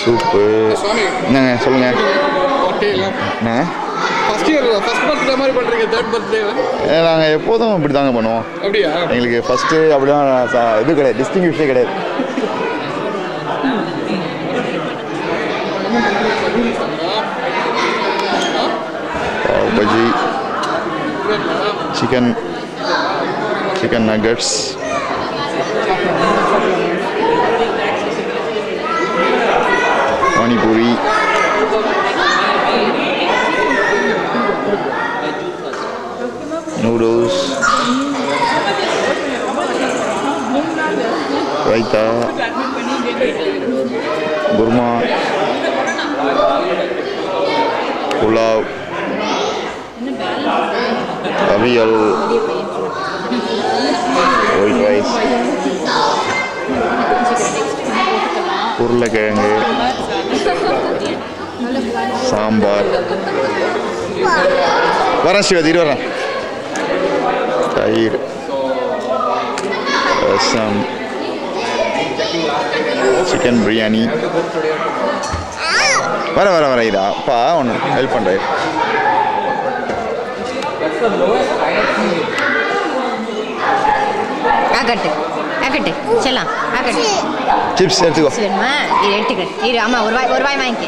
Soup என்னங்க சொல்லுங்க. நாங்கள் எப்போதும் இப்படி தாங்க பண்ணுவோம். எங்களுக்கு ஃபஸ்ட்டு அப்படிலாம் இது கிடையாது, டிஸ்டிங்விஷே கிடையாது. Bajji, chicken nuggets, panipuri, noodles, raita, kurma, pulao, aviyal, white rice, உருளைக்கிழங்கு, சாம்பார். வரேன் சிவதி, வரேன். தயிர், ரசம், சிக்கன் பிரியாணி. வர இதா அப்பா ஒன்று ஹெல்ப் பண்ணுறேன். சிப்ஸ் எடுத்துக்கோ. ஆமாம், ஒரு வாய் வாங்கிக்க.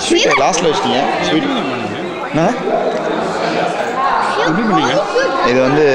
ஸ்வீட் லாஸ்ட்டில் வச்சிட்டீங்க. ஸ்வீட் இது வந்து